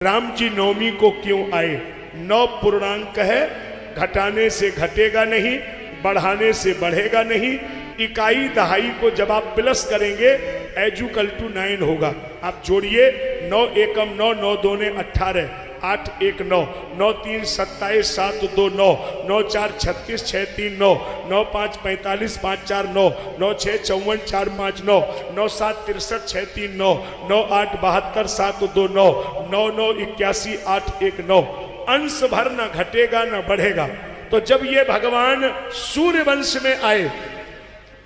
राम जी नवमी को क्यों आए? 9 पूर्णांक है, घटाने से घटेगा नहीं, बढ़ाने से बढ़ेगा नहीं। इकाई दहाई को जब आप प्लस करेंगे एजुकल टू 9 होगा। आप जोड़िए 9 एकम 9, 9 दूने 18, 8 1 9, 9 3 27, 7 2 9, 9 4 36, 6 3 9, 9 5 45, 5 4 9, 9 6 54, 4 5 9, 9 7 63, 6 3 9, 9 8 72, 7 2 9, 9 9 81, 8 1 9। अंश भर न घटेगा न बढ़ेगा। तो जब ये भगवान सूर्य वंश में आए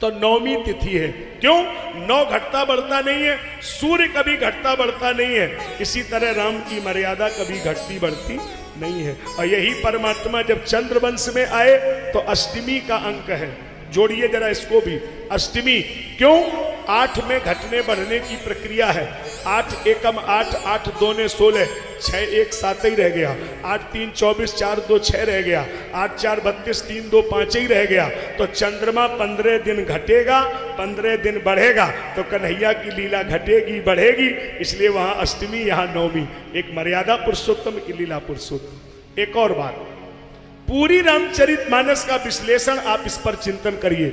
तो नौमी तिथि है। क्यों? 9 घटता बढ़ता नहीं है, सूर्य कभी घटता बढ़ता नहीं है। इसी तरह राम की मर्यादा कभी घटती बढ़ती नहीं है। और यही परमात्मा जब चंद्र वंश में आए तो अष्टमी का अंक है। जोड़िए जरा इसको भी, अष्टमी। क्यों? 8 में घटने बढ़ने की प्रक्रिया है। 8 एकम 8, 8 दूने 16, 6 1 7 ही रह गया, 8 3 24, 4 2 6 रह गया, 8 4 32, 3 2 5 ही रह गया। तो चंद्रमा 15 दिन घटेगा, 15 दिन बढ़ेगा, तो कन्हैया की लीला घटेगी बढ़ेगी। इसलिए वहां अष्टमी, यहाँ नवमी। एक मर्यादा पुरुषोत्तम की लीला पुरुषोत्तम। एक और बात, पूरी रामचरितमानस का विश्लेषण आप इस पर चिंतन करिए।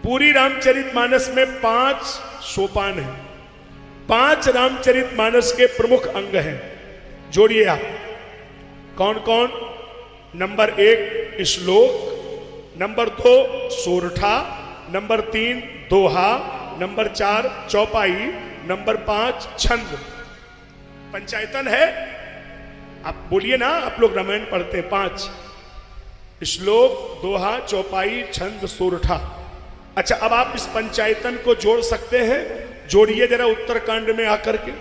पूरी रामचरितमानस में 5 सोपान हैं, 5 रामचरितमानस के प्रमुख अंग हैं। जोड़िए आप, कौन कौन? नंबर 1 श्लोक, नंबर 2 सोरठा, नंबर 3 दोहा, नंबर 4 चौपाई, नंबर 5 छंद। पंचायतन है। आप बोलिए ना, आप लोग रामायण पढ़ते हैं। 5 श्लोक, दोहा, चौपाई, छंद, सोरठा। अच्छा, अब आप इस पंचायतन को जोड़ सकते हैं। जोड़िए जरा उत्तरकांड में आकर के।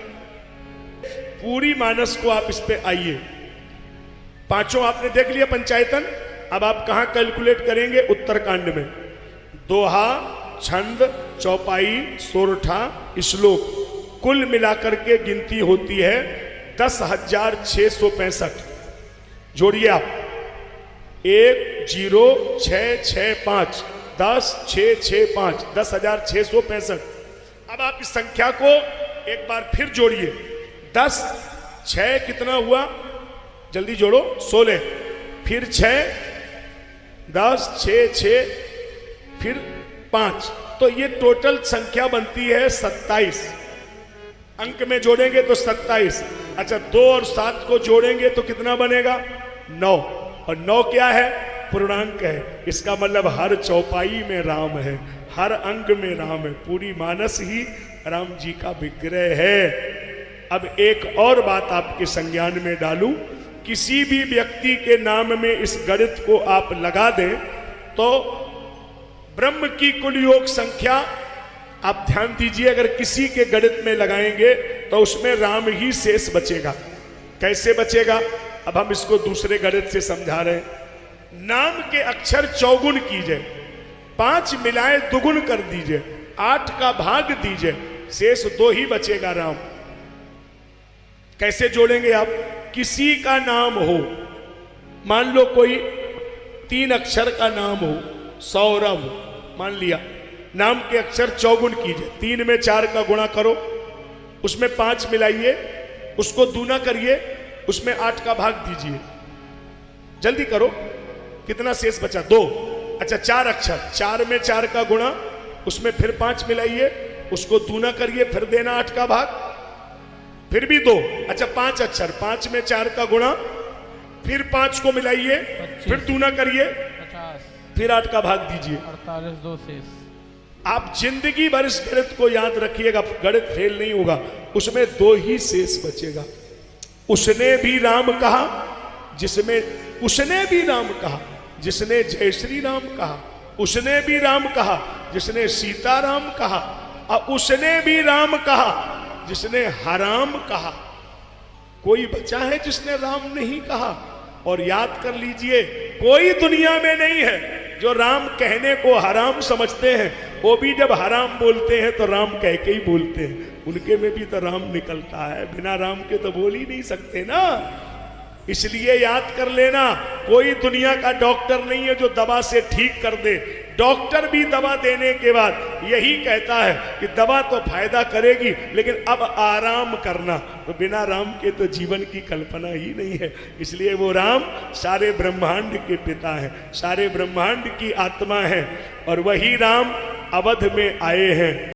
पूरी मानस को आप इस पे आइए। 5 आपने देख लिया पंचायतन। अब आप कहां कैलकुलेट करेंगे? उत्तरकांड में। दोहा, छंद, चौपाई, सोरठा, श्लोक, कुल मिलाकर के गिनती होती है 10,665। जोड़िए आप, 1 0 6 6 5, 10 6 6 5, 10,665। अब आप इस संख्या को एक बार फिर जोड़िए। 10 6 कितना हुआ? जल्दी जोड़ो। 16, फिर 6, 10 6 6, फिर 5, तो ये टोटल संख्या बनती है 27। अंक में जोड़ेंगे तो 27। अच्छा, 2 और 7 को जोड़ेंगे तो कितना बनेगा? 9। और 9 क्या है? पूर्णांक है। इसका मतलब हर चौपाई में राम है, हर अंग में राम है। पूरी मानस ही राम जी का विग्रह है। अब एक और बात आपके संज्ञान में डालूं। किसी भी व्यक्ति के नाम में इस गणित को आप लगा दें तो ब्रह्म की कुल योग संख्या, आप ध्यान दीजिए, अगर किसी के गणित में लगाएंगे तो उसमें राम ही शेष बचेगा। कैसे बचेगा? अब हम इसको दूसरे गणित से समझा रहे हैं। नाम के अक्षर चौगुन कीजिए, 5 मिलाए दुगुन कर दीजिए, 8 का भाग दीजिए, शेष 2 ही बचेगा राम। कैसे जोड़ेंगे आप? किसी का नाम हो, मान लो कोई 3 अक्षर का नाम हो, सौरभ मान लिया। नाम के अक्षर चौगुन कीजिए, 3 में 4 का गुणा करो, उसमें 5 मिलाइए, उसको दूना करिए, उसमें 8 का भाग दीजिए। जल्दी करो, कितना शेष बचा? 2। अच्छा, 4 अक्षर, 4 में 4 का गुणा, उसमें फिर 5 मिलाइए, उसको दूना करिए, फिर देना 8 का भाग, फिर भी 2। अच्छा, 5 अक्षर, 5 में 4 का गुणा, फिर 5 को मिलाइए, फिर दूना करिए, 50, फिर 8 का भाग दीजिए। 48, 2 शेष। आप जिंदगी भर इस गणित को याद रखिएगा, गणित फेल नहीं होगा। उसमें 2 ही शेष बचेगा। उसने भी राम कहा, जिसमें उसने भी राम कहा, जिसने जय श्री राम कहा, उसने भी राम कहा, जिसने सीता राम कहा, और उसने भी राम कहा, जिसने हराम कहा। कोई बचा है जिसने राम नहीं कहा? और याद कर लीजिए, कोई दुनिया में नहीं है जो राम कहने को हराम समझते हैं। वो भी जब हराम बोलते हैं तो राम कह के ही बोलते हैं। उनके में भी तो राम निकलता है, बिना राम के तो बोल ही नहीं सकते ना। इसलिए याद कर लेना, कोई दुनिया का डॉक्टर नहीं है जो दवा से ठीक कर दे। डॉक्टर भी दवा देने के बाद यही कहता है कि दवा तो फायदा करेगी लेकिन अब आराम करना। तो बिना राम के तो जीवन की कल्पना ही नहीं है। इसलिए वो राम सारे ब्रह्मांड के पिता हैं, सारे ब्रह्मांड की आत्मा है, और वही राम अवध में आए हैं।